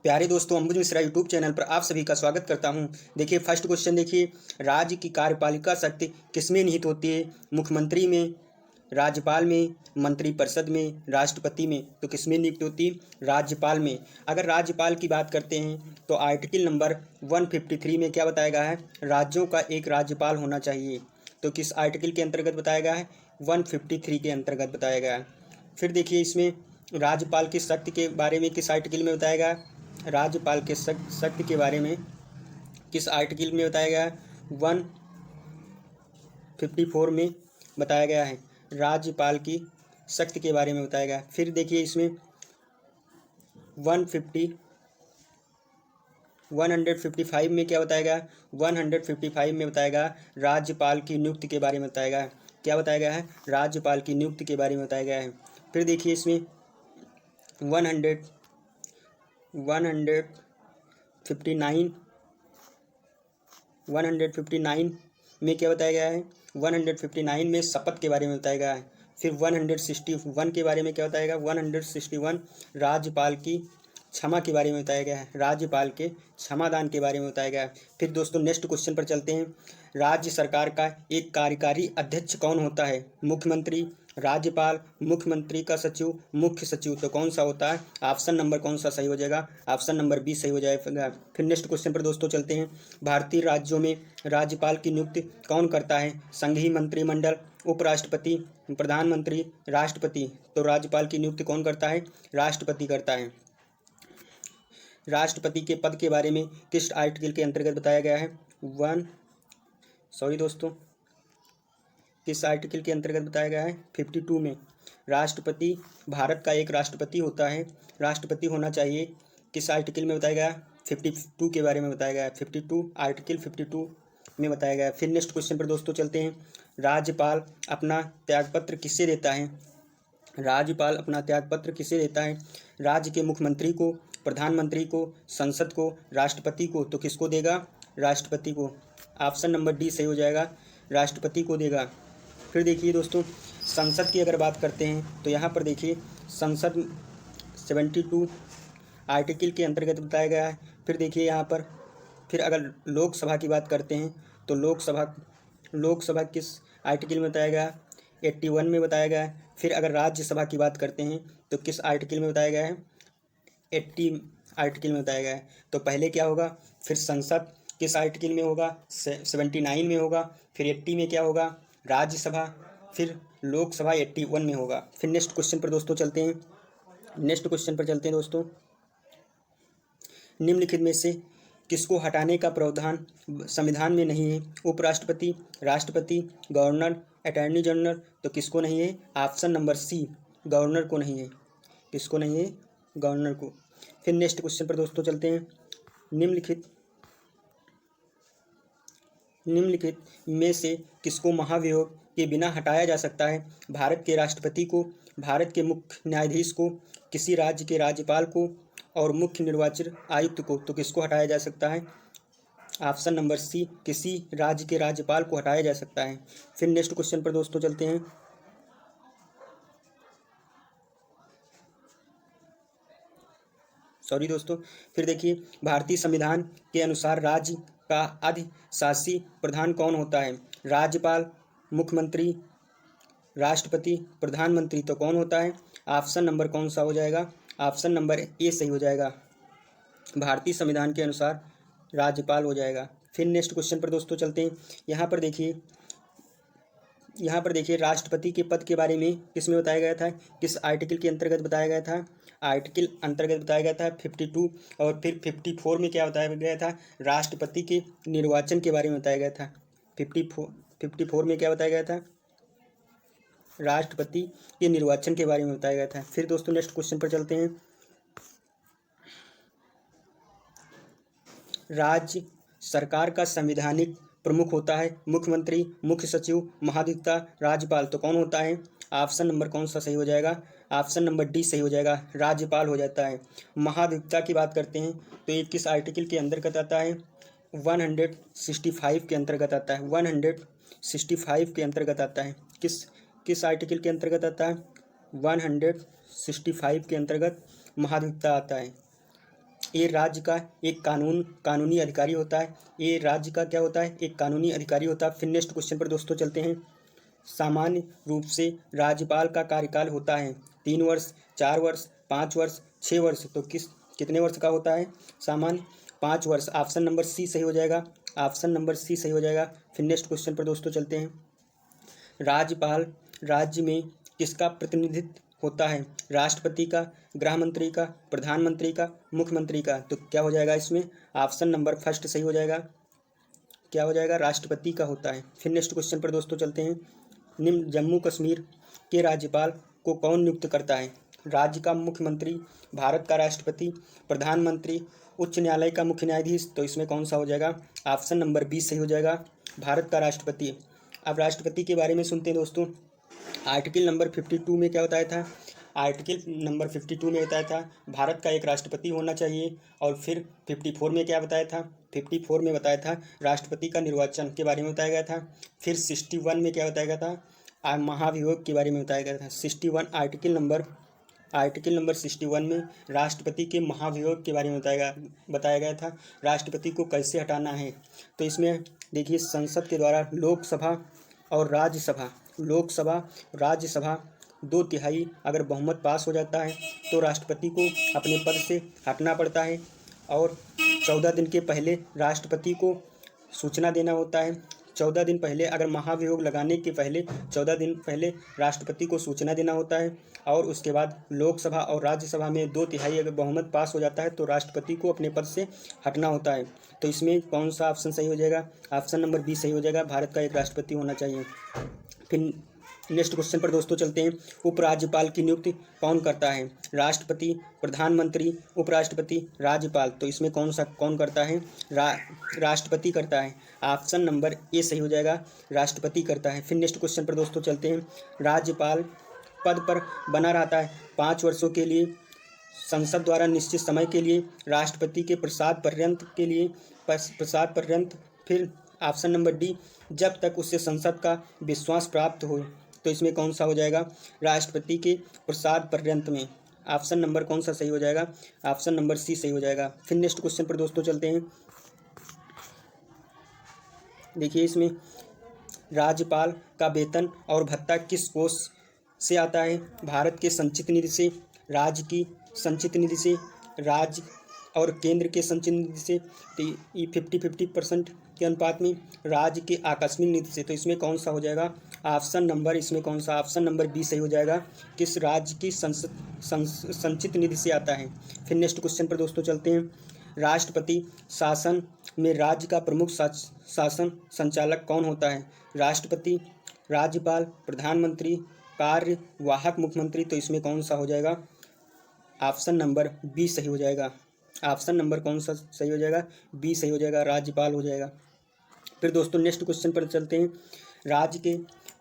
प्यारे दोस्तों, अंबुज Mishra YouTube channel पर आप सभी का स्वागत करता हूं। देखिए फर्स्ट क्वेश्चन देखिए, राज्य की कार्यपालिका शक्ति किसमें निहित होती है? मुख्यमंत्री में, राज्यपाल में, मंत्रिपरिषद में, राष्ट्रपति में। तो किसमें नियुक्त होती है? राज्यपाल में। अगर राज्यपाल की बात करते हैं तो आर्टिकल नंबर 153 में क्या बताया गया है? राज्यों का एक राज्यपाल होना चाहिए। तो किस आर्टिकल के अंतर्गत बताया गया है? 153 के अंतर्गत बताया गया है। फिर देखिए इसमें राज्यपाल की शक्ति के बारे में किस आर्टिकल में बताया गया है? राज्यपाल के शक्ति के बारे में किस आर्टिकल में बताया गया है? 154 में बताया गया है। राज्यपाल की शक्ति के बारे में बताया गया है। फिर देखिए इसमें 155 में क्या बताया गया? 155 में बताया गया राज्यपाल की नियुक्ति के बारे में बताया गया है। क्या बताया गया है? राज्यपाल की नियुक्ति के बारे में बताया गया है। फिर देखिए इसमें 159 में क्या बताया गया है? 159 में शपथ के बारे में बताया गया है। फिर 161 के बारे में क्या बताया गया? 161 राज्यपाल की क्षमा के बारे में बताया गया है। राज्यपाल के क्षमादान के बारे में बताया गया है। फिर दोस्तों नेक्स्ट क्वेश्चन पर चलते हैं। राज्य सरकार का एक कार्यकारी अध्यक्ष कौन होता है? मुख्यमंत्री, राज्यपाल, मुख्यमंत्री का सचिव, मुख्य सचिव। तो कौन सा होता है? ऑप्शन नंबर कौन सा सही हो जाएगा? ऑप्शन नंबर बी सही हो जाएगा। फिर नेक्स्ट क्वेश्चन पर दोस्तों चलते हैं। भारतीय राज्यों में राज्यपाल की नियुक्ति कौन करता है? संघीय मंत्रिमंडल, उपराष्ट्रपति, प्रधानमंत्री, राष्ट्रपति। तो राज्यपाल की नियुक्ति कौन करता है? राष्ट्रपति करता है। राष्ट्रपति के पद के बारे में किस आर्टिकल के अंतर्गत बताया गया है? किस आर्टिकल के अंतर्गत बताया गया है? 52 में। राष्ट्रपति भारत का एक राष्ट्रपति होता है, राष्ट्रपति होना चाहिए। किस आर्टिकल में बताया गया? 52 के बारे में बताया गया है। 52 आर्टिकल 52 में बताया गया है। फिर नेक्स्ट क्वेश्चन पर दोस्तों चलते हैं। राज्यपाल अपना त्यागपत्र किससे देता है? राज्यपाल अपना त्यागपत्र किसे देता है? राज्य के मुख्यमंत्री को, प्रधानमंत्री को, संसद को, राष्ट्रपति को। तो किसको देगा? राष्ट्रपति को। ऑप्शन नंबर डी सही हो जाएगा, राष्ट्रपति को देगा। फिर देखिए दोस्तों संसद की अगर बात करते हैं तो यहाँ पर देखिए संसद 72 आर्टिकल के अंतर्गत बताया गया है। फिर देखिए यहाँ पर फिर अगर लोकसभा की बात करते हैं तो लोकसभा किस आर्टिकल में बताया गया? 81 में बताया गया है। फिर अगर राज्यसभा की बात करते हैं तो किस आर्टिकल में बताया गया है? 80 आर्टिकल में बताया गया है। तो पहले क्या होगा? फिर संसद किस आर्टिकल में होगा? 79 में होगा। फिर 80 में क्या होगा? राज्यसभा। फिर लोकसभा 81 में होगा। फिर नेक्स्ट क्वेश्चन पर दोस्तों चलते हैं। दोस्तों निम्नलिखित में से किसको हटाने का प्रावधान संविधान में नहीं है? उपराष्ट्रपति, राष्ट्रपति, गवर्नर, अटॉर्नी जनरल। तो किसको नहीं है? ऑप्शन नंबर सी, गवर्नर को नहीं है। किसको नहीं है? गवर्नर को। फिर नेक्स्ट क्वेश्चन पर दोस्तों चलते हैं। निम्नलिखित में से किसको महाभियोग के बिना हटाया जा सकता है? भारत के राष्ट्रपति को, भारत के मुख्य न्यायाधीश को, किसी राज्य के राज्यपाल को और मुख्य निर्वाचन आयुक्त को। तो किसको हटाया जा सकता है? ऑप्शन नंबर सी, किसी राज्य के राज्यपाल को हटाया जा सकता है। फिर नेक्स्ट क्वेश्चन पर दोस्तों चलते हैं। फिर देखिए भारतीय संविधान के अनुसार राज्य का अधिशासी प्रधान कौन होता है? राज्यपाल, मुख्यमंत्री, राष्ट्रपति, प्रधानमंत्री। तो कौन होता है? ऑप्शन नंबर कौन सा हो जाएगा? ऑप्शन नंबर ए सही हो जाएगा। भारतीय संविधान के अनुसार राज्यपाल हो जाएगा। फिर नेक्स्ट क्वेश्चन पर दोस्तों चलते हैं। यहाँ पर देखिए राष्ट्रपति के पद के बारे में किसमें बताया गया था? किस आर्टिकल के अंतर्गत बताया गया था? आर्टिकल अंतर्गत बताया गया था 52। और फिर 54 में क्या बताया गया था? राष्ट्रपति के निर्वाचन के बारे में बताया गया था। 54 में क्या बताया गया था? राष्ट्रपति के निर्वाचन के बारे में बताया गया था। फिर दोस्तों नेक्स्ट क्वेश्चन पर चलते हैं। राज्य सरकार का संवैधानिक प्रमुख होता है मुख्यमंत्री, मुख्य सचिव, महाधिवक्ता, राज्यपाल। तो कौन होता है? ऑप्शन नंबर कौन सा सही हो जाएगा? ऑप्शन नंबर डी सही हो जाएगा, राज्यपाल हो जाता है। महाधिवक्ता की बात करते हैं तो ये किस आर्टिकल के अंतर्गत आता है? 165 के अंतर्गत आता है। 165 के अंतर्गत आता है। किस आर्टिकल के अंतर्गत आता है? 165 के अंतर्गत महाधिवक्ता आता है। ये राज्य का एक कानूनी अधिकारी होता है। ये राज्य का क्या होता है? एक कानूनी अधिकारी होता है। फिर नेक्स्ट क्वेश्चन पर दोस्तों चलते हैं। सामान्य रूप से राज्यपाल का कार्यकाल होता है 3 वर्ष, 4 वर्ष, 5 वर्ष, 6 वर्ष। तो कितने वर्ष का होता है? सामान्य 5 वर्ष। ऑप्शन नंबर सी सही हो जाएगा। ऑप्शन नंबर सी सही हो जाएगा। फिर नेक्स्ट क्वेश्चन पर दोस्तों चलते हैं। राज्यपाल राज्य में किसका प्रतिनिधित्व होता है? राष्ट्रपति का, गृह मंत्री का, प्रधानमंत्री का, मुख्यमंत्री का। तो क्या हो जाएगा इसमें? ऑप्शन नंबर फर्स्ट सही हो जाएगा। क्या हो जाएगा? राष्ट्रपति का होता है। फिर नेक्स्ट क्वेश्चन पर दोस्तों चलते हैं। निम्न जम्मू कश्मीर के राज्यपाल को कौन नियुक्त करता है? राज्य का मुख्यमंत्री, भारत का राष्ट्रपति, प्रधानमंत्री, उच्च न्यायालय का मुख्य न्यायाधीश। तो इसमें कौन सा हो जाएगा? ऑप्शन नंबर बी सही हो जाएगा, भारत का राष्ट्रपति। अब राष्ट्रपति के बारे में सुनते हैं दोस्तों। आर्टिकल नंबर 52 में क्या बताया था? आर्टिकल नंबर 52 में बताया था भारत का एक राष्ट्रपति होना चाहिए। और फिर 54 में क्या बताया था? 54 में बताया था राष्ट्रपति का निर्वाचन के बारे में बताया गया था। फिर 61 में क्या बताया गया था? महाभियोग के बारे में बताया गया था। 61 आर्टिकल नंबर 61 में राष्ट्रपति के महाभियोग के बारे में बताया गया था, राष्ट्रपति को कैसे हटाना है। तो इसमें देखिए, संसद के द्वारा लोकसभा और राज्यसभा 2/3 अगर बहुमत पास हो जाता है तो राष्ट्रपति को अपने पद से हटना पड़ता है। और 14 दिन के पहले राष्ट्रपति को सूचना देना होता है। 14 दिन पहले, अगर महाभियोग लगाने के पहले 14 दिन पहले राष्ट्रपति को सूचना देना होता है। और उसके बाद लोकसभा और राज्यसभा में 2/3 अगर बहुमत पास हो जाता है तो राष्ट्रपति को अपने पद से हटना होता है। तो इसमें कौन सा ऑप्शन सही हो जाएगा? ऑप्शन नंबर बी सही हो जाएगा, भारत का एक राष्ट्रपति होना चाहिए। फिर नेक्स्ट क्वेश्चन पर दोस्तों चलते हैं। उपराज्यपाल की नियुक्ति कौन करता है? राष्ट्रपति, प्रधानमंत्री, उपराष्ट्रपति, राज्यपाल। तो इसमें कौन करता है? राष्ट्रपति करता है। ऑप्शन नंबर ए सही हो जाएगा, राष्ट्रपति करता है। फिर नेक्स्ट क्वेश्चन पर दोस्तों चलते हैं। राज्यपाल पद पर बना रहता है 5 वर्षों के लिए, संसद द्वारा निश्चित समय के लिए, राष्ट्रपति के प्रसाद पर्यंत। फिर ऑप्शन नंबर डी, जब तक उससे संसद का विश्वास प्राप्त हो। तो इसमें कौन सा हो जाएगा? राष्ट्रपति के प्रसाद पर्यंत में। ऑप्शन नंबर कौन सा सही हो जाएगा? ऑप्शन नंबर सी सही हो जाएगा। फिर नेक्स्ट क्वेश्चन पर दोस्तों चलते हैं। देखिए, इसमें राज्यपाल का वेतन और भत्ता किस कोष से आता है? भारत के संचित निधि से, राज्य की संचित निधि से, राज्य और केंद्र के संचित निधि से। तो ये 50-50% के अनुपात में राज्य के आकस्मिक निधि से। तो इसमें कौन सा हो जाएगा? ऑप्शन नंबर बी सही हो जाएगा, किस राज्य की संचित निधि से आता है। फिर नेक्स्ट क्वेश्चन पर दोस्तों चलते हैं। राष्ट्रपति शासन में राज्य का प्रमुख शासन संचालक कौन होता है? राष्ट्रपति, राज्यपाल, प्रधानमंत्री, कार्यवाहक मुख्यमंत्री। तो इसमें कौन सा हो जाएगा? ऑप्शन नंबर बी सही हो जाएगा। ऑप्शन नंबर कौन सा सही हो जाएगा? बी सही हो जाएगा, राज्यपाल हो जाएगा। फिर दोस्तों नेक्स्ट क्वेश्चन पर चलते हैं। राज्य के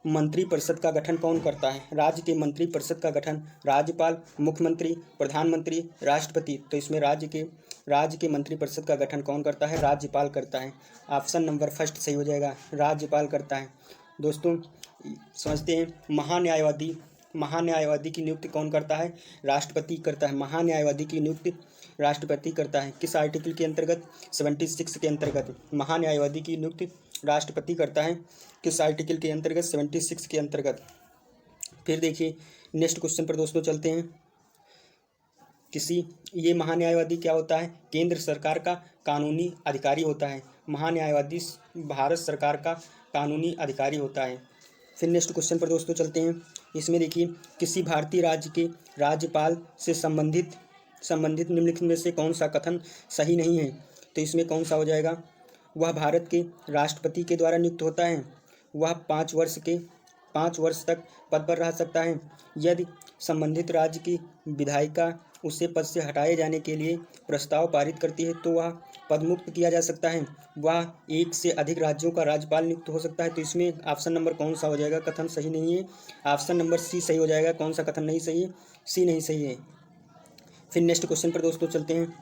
मंत्रिपरिषद का गठन कौन करता है? राज्य के मंत्रिपरिषद का गठन राज्यपाल, मुख्यमंत्री, प्रधानमंत्री, राष्ट्रपति। तो इसमें राज्य के मंत्रिपरिषद का गठन कौन करता है? राज्यपाल करता है। ऑप्शन नंबर फर्स्ट सही हो जाएगा, राज्यपाल करता है। दोस्तों समझते हैं, महान्यायवादी की नियुक्ति कौन करता है? राष्ट्रपति करता है। महान्यायवादी की नियुक्ति राष्ट्रपति करता है। किस आर्टिकल के अंतर्गत? 76 के अंतर्गत महान्यायवादी की नियुक्ति राष्ट्रपति करता है। किस आर्टिकल के अंतर्गत? 76 के अंतर्गत। फिर देखिए नेक्स्ट क्वेश्चन पर दोस्तों चलते हैं। ये महान्यायवादी क्या होता है? केंद्र सरकार का कानूनी अधिकारी होता है। महान्यायवादी भारत सरकार का कानूनी अधिकारी होता है। फिर नेक्स्ट क्वेश्चन पर दोस्तों चलते हैं। इसमें देखिए, किसी भारतीय राज्य के राज्यपाल से संबंधित निम्नलिखित में से कौन सा कथन सही नहीं है? तो इसमें कौन सा हो जाएगा? वह भारत के राष्ट्रपति के द्वारा नियुक्त होता है। वह 5 वर्ष तक पद पर रह सकता है। यदि संबंधित राज्य की विधायिका उसे पद से हटाए जाने के लिए प्रस्ताव पारित करती है तो वह पदमुक्त किया जा सकता है। वह 1 से अधिक राज्यों का राज्यपाल नियुक्त हो सकता है। तो इसमें ऑप्शन नंबर कौन सा हो जाएगा? कथन सही नहीं है। ऑप्शन नंबर सी सही हो जाएगा। कौन सा कथन नहीं सही है? सी नहीं सही है। फिर नेक्स्ट क्वेश्चन पर दोस्तों चलते हैं।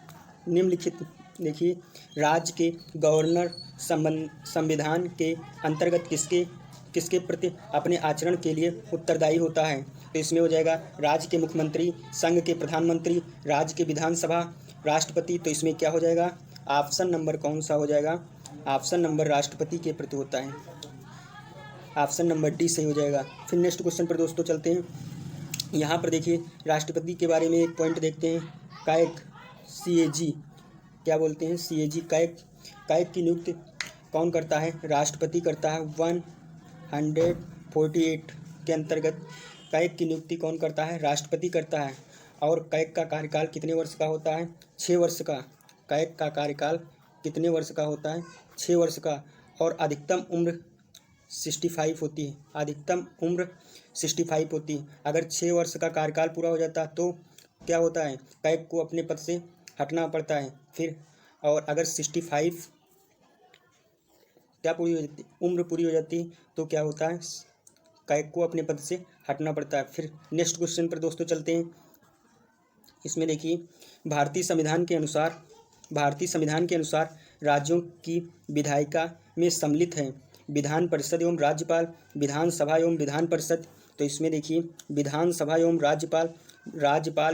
निम्नलिखित देखिए, राज्य के गवर्नर संविधान के अंतर्गत किसके प्रति अपने आचरण के लिए उत्तरदायी होता है? तो इसमें हो जाएगा राज्य के मुख्यमंत्री, संघ के प्रधानमंत्री, राज्य के विधानसभा, राष्ट्रपति, तो इसमें क्या हो जाएगा, ऑप्शन नंबर कौन सा हो जाएगा, ऑप्शन नंबर राष्ट्रपति के प्रति होता है, ऑप्शन नंबर डी सही हो जाएगा। फिर नेक्स्ट क्वेश्चन पर दोस्तों चलते हैं। यहाँ पर देखिए राष्ट्रपति के बारे में एक पॉइंट देखते हैं। कायक, CAG क्या बोलते हैं, CAG कायक, कायक की नियुक्ति कौन करता है, राष्ट्रपति करता है। 148 के अंतर्गत कायक की नियुक्ति कौन करता है, राष्ट्रपति करता है। और कायक का कार्यकाल कितने वर्ष का होता है, 6 वर्ष का। कायक का कार्यकाल कितने वर्ष का होता है, 6 वर्ष का। और अधिकतम उम्र 65 होती है, अधिकतम उम्र 65 होती है। अगर 6 वर्ष का कार्यकाल पूरा हो जाता तो क्या होता है, कायक को अपने पद से हटना पड़ता है। फिर और अगर 65 क्या पूरी हो जाती, उम्र पूरी हो जाती तो क्या होता है, कायक को अपने पद से हटना पड़ता है। फिर नेक्स्ट क्वेश्चन पर दोस्तों चलते हैं। इसमें देखिए भारतीय संविधान के अनुसार राज्यों की विधायिका में सम्मिलित हैं विधान परिषद एवं राज्यपाल, विधानसभा एवं विधान परिषद। तो इसमें देखिए विधानसभा एवं राज्यपाल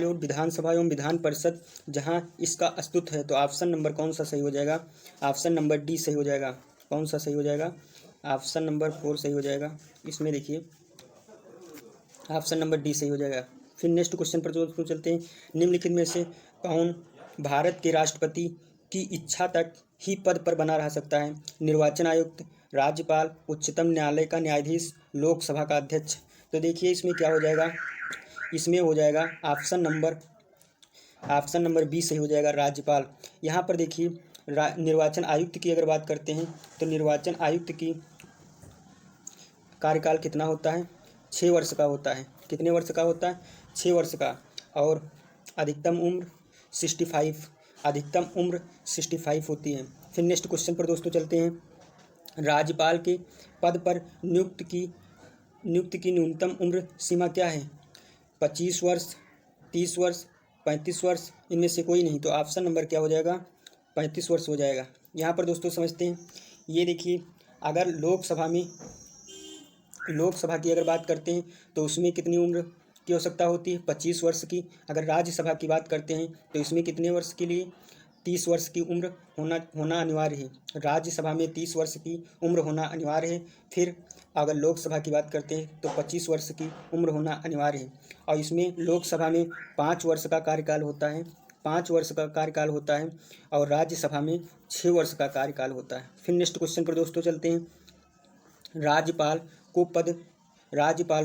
एवं विधानसभा एवं विधान परिषद जहां इसका अस्तित्व है, तो ऑप्शन नंबर कौन सा सही हो जाएगा, ऑप्शन नंबर डी सही हो जाएगा। कौन सा सही हो जाएगा, ऑप्शन नंबर 4 सही हो जाएगा। इसमें देखिए ऑप्शन नंबर डी सही हो जाएगा। फिर नेक्स्ट क्वेश्चन पर दोस्तों चलते हैं। निम्नलिखित में से कौन भारत के राष्ट्रपति की इच्छा तक ही पद पर बना रह सकता है, निर्वाचन आयुक्त, राज्यपाल, उच्चतम न्यायालय का न्यायाधीश, लोकसभा का अध्यक्ष। तो देखिए इसमें क्या हो जाएगा, इसमें हो जाएगा ऑप्शन नंबर बी सही हो जाएगा, राज्यपाल। यहाँ पर देखिए निर्वाचन आयुक्त की अगर बात करते हैं तो निर्वाचन आयुक्त की कार्यकाल कितना होता है, 6 वर्ष का होता है। कितने वर्ष का होता है, 6 वर्ष का। और अधिकतम उम्र 65 होती है। फिर नेक्स्ट क्वेश्चन पर दोस्तों चलते हैं। राज्यपाल के पद पर नियुक्त की न्यूनतम उम्र सीमा क्या है, 25 वर्ष, 30 वर्ष, 35 वर्ष, इनमें से कोई नहीं। तो ऑप्शन नंबर क्या हो जाएगा, 35 वर्ष हो जाएगा। यहाँ पर दोस्तों समझते हैं, ये देखिए अगर लोकसभा की अगर बात करते हैं तो उसमें कितनी उम्र की आवश्यकता होती है, 25 वर्ष की। अगर राज्यसभा की बात करते हैं तो इसमें कितने वर्ष के लिए, 30 वर्ष की उम्र होना अनिवार्य है। राज्यसभा में 30 वर्ष की उम्र होना अनिवार्य है। फिर अगर लोकसभा की बात करते हैं तो 25 वर्ष की उम्र होना अनिवार्य है। और इसमें लोकसभा में 5 वर्ष का कार्यकाल होता है, 5 वर्ष का कार्यकाल होता है। और राज्यसभा में 6 वर्ष का कार्यकाल होता है। फिर नेक्स्ट क्वेश्चन पर दोस्तों चलते हैं। राज्यपाल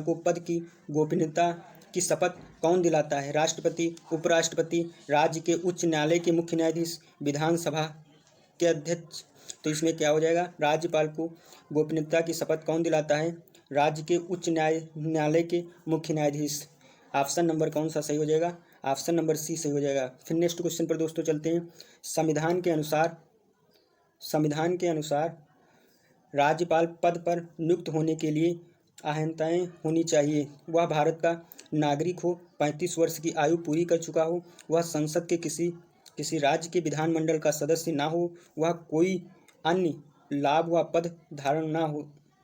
को पद की गोपनीयता की शपथ कौन दिलाता है, राष्ट्रपति, उपराष्ट्रपति, राज्य के उच्च न्यायालय के मुख्य न्यायाधीश, विधानसभा के अध्यक्ष। तो इसमें क्या हो जाएगा, राज्यपाल को गोपनीयता की शपथ कौन दिलाता है, राज्य के उच्च न्यायालय के मुख्य न्यायाधीश। ऑप्शन नंबर कौन सा सही हो जाएगा, ऑप्शन नंबर सी सही हो जाएगा। फिर नेक्स्ट क्वेश्चन पर दोस्तों चलते हैं। संविधान के अनुसार राज्यपाल पद पर नियुक्त होने के लिए अहंताएँ होनी चाहिए। वह भारत का नागरिक हो, 35 वर्ष की आयु पूरी कर चुका हो, वह संसद के किसी राज्य के विधानमंडल का सदस्य ना हो, वह कोई अन्य लाभ व पद धारण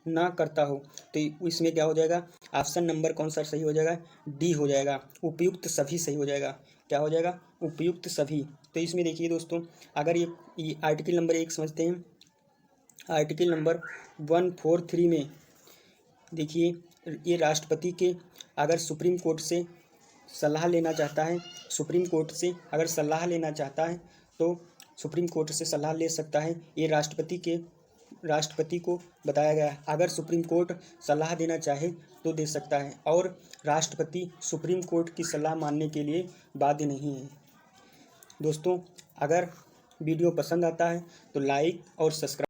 ना करता हो। तो इसमें क्या हो जाएगा, ऑप्शन नंबर कौन सा सही हो जाएगा, डी हो जाएगा, उपयुक्त सभी सही हो जाएगा। क्या हो जाएगा, उपयुक्त सभी। तो इसमें देखिए दोस्तों, अगर ये आर्टिकल नंबर 1 समझते हैं। आर्टिकल नंबर 143 में देखिए ये राष्ट्रपति के अगर सुप्रीम कोर्ट से सलाह लेना चाहता है, तो सुप्रीम कोर्ट से सलाह ले सकता है। ये राष्ट्रपति को बताया गया है। अगर सुप्रीम कोर्ट सलाह देना चाहे तो दे सकता है, और राष्ट्रपति सुप्रीम कोर्ट की सलाह मानने के लिए बाध्य नहीं है। दोस्तों अगर वीडियो पसंद आता है तो लाइक और सब्सक्राइब